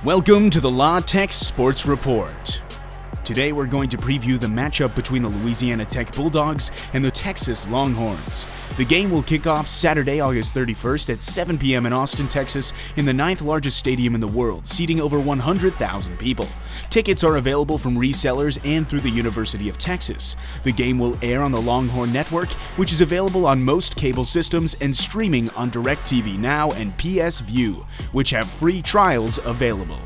Welcome to the Tech Sports Report. Today we're going to preview the matchup between the Louisiana Tech Bulldogs and the Texas Longhorns. The game will kick off Saturday, August 31st at 7 p.m. in Austin, Texas, in the 9th largest stadium in the world, seating over 100,000 people. Tickets are available from resellers and through the University of Texas. The game will air on the Longhorn Network, which is available on most cable systems and streaming on DirecTV Now and PS View, which have free trials available.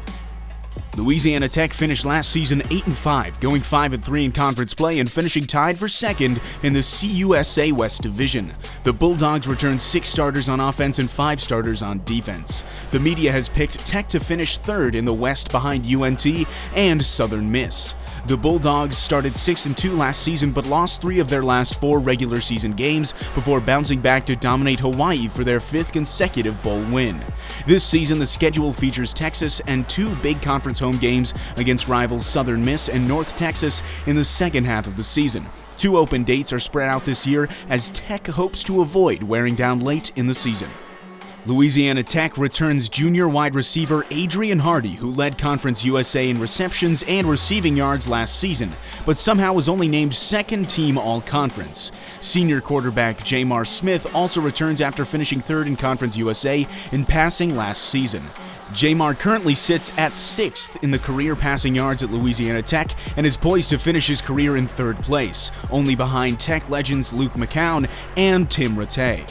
Louisiana Tech finished last season 8-5, going 5-3 in conference play and finishing tied for second in the CUSA West Division. The Bulldogs returned 6 starters on offense and 5 starters on defense. The media has picked Tech to finish third in the West behind UNT and Southern Miss. The Bulldogs started 6-2 last season but lost 3 of their last 4 regular season games before bouncing back to dominate Hawaii for their 5th consecutive bowl win. This season, the schedule features Texas and 2 big conference home games against rivals Southern Miss and North Texas in the second half of the season. 2 open dates are spread out this year as Tech hopes to avoid wearing down late in the season. Louisiana Tech returns junior wide receiver Adrian Hardy, who led Conference USA in receptions and receiving yards last season, but somehow was only named second team All-Conference. Senior quarterback Jamar Smith also returns after finishing third in Conference USA in passing last season. Jamar currently sits at 6th in the career passing yards at Louisiana Tech and is poised to finish his career in 3rd place, only behind Tech legends Luke McCown and Tim Rattay.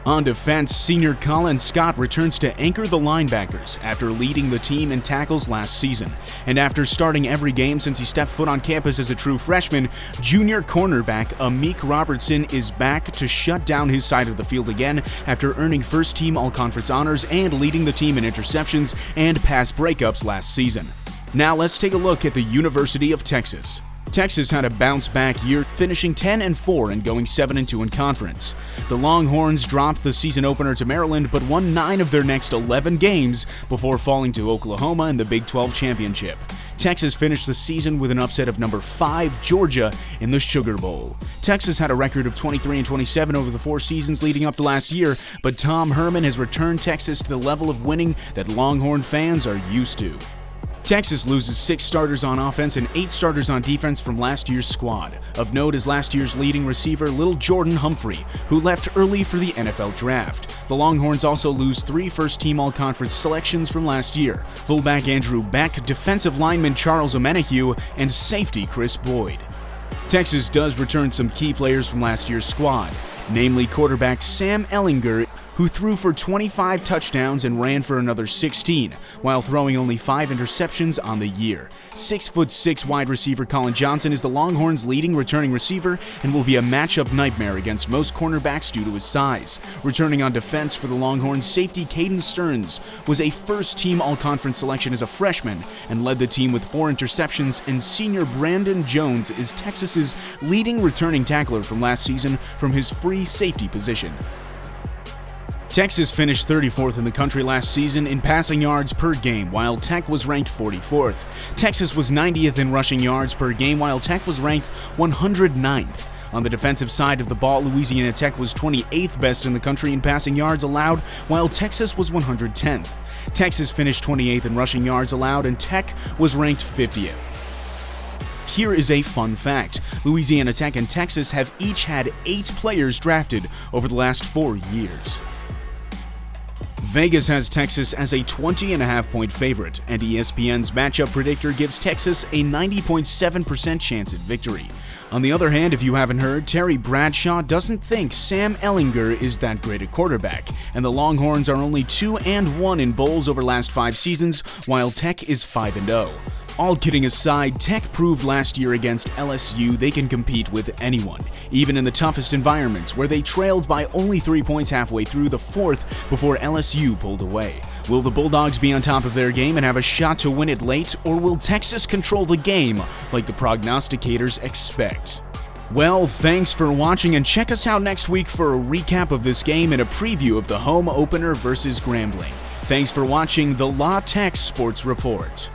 On defense, senior Colin Scott returns to anchor the linebackers after leading the team in tackles last season. And after starting every game since he stepped foot on campus as a true freshman, junior cornerback Amik Robertson is back to shut down his side of the field again after earning first-team All-Conference honors and leading the team in interceptions and pass breakups last season. Now let's take a look at the University of Texas. Texas had a bounce-back year, finishing 10-4 and going 7-2 in conference. The Longhorns dropped the season opener to Maryland but won 9 of their next 11 games before falling to Oklahoma in the Big 12 championship. Texas finished the season with an upset of number 5 Georgia in the Sugar Bowl. Texas had a record of 23-27 over the 4 seasons leading up to last year, but Tom Herman has returned Texas to the level of winning that Longhorn fans are used to. Texas loses 6 starters on offense and 8 starters on defense from last year's squad. Of note is last year's leading receiver Little Jordan Humphrey, who left early for the NFL Draft. The Longhorns also lose 3 first-team All-Conference selections from last year: fullback Andrew Beck, defensive lineman Charles Omenihu, and safety Chris Boyd. Texas does return some key players from last year's squad, namely quarterback Sam Ehlinger, who threw for 25 touchdowns and ran for another 16, while throwing only 5 interceptions on the year. 6'6" wide receiver Colin Johnson is the Longhorns' leading returning receiver and will be a matchup nightmare against most cornerbacks due to his size. Returning on defense for the Longhorns, safety Caden Stearns was a first-team All-Conference selection as a freshman and led the team with 4 interceptions, and senior Brandon Jones is Texas's leading returning tackler from last season from his free safety position. Texas finished 34th in the country last season in passing yards per game, while Tech was ranked 44th. Texas was 90th in rushing yards per game, while Tech was ranked 109th. On the defensive side of the ball, Louisiana Tech was 28th best in the country in passing yards allowed, while Texas was 110th. Texas finished 28th in rushing yards allowed, and Tech was ranked 50th. Here is a fun fact: Louisiana Tech and Texas have each had 8 players drafted over the last 4 years. Vegas has Texas as a 20.5-point favorite, and ESPN's matchup predictor gives Texas a 90.7% chance at victory. On the other hand, if you haven't heard, Terry Bradshaw doesn't think Sam Ehlinger is that great a quarterback, and the Longhorns are only 2-1 in bowls over last 5 seasons, while Tech is 5-0. All kidding aside, Tech proved last year against LSU they can compete with anyone, even in the toughest environments, where they trailed by only 3 points halfway through the 4th before LSU pulled away. Will the Bulldogs be on top of their game and have a shot to win it late, or will Texas control the game like the prognosticators expect? Well, thanks for watching, and check us out next week for a recap of this game and a preview of the home opener versus Grambling. Thanks for watching the Tech Sports Report.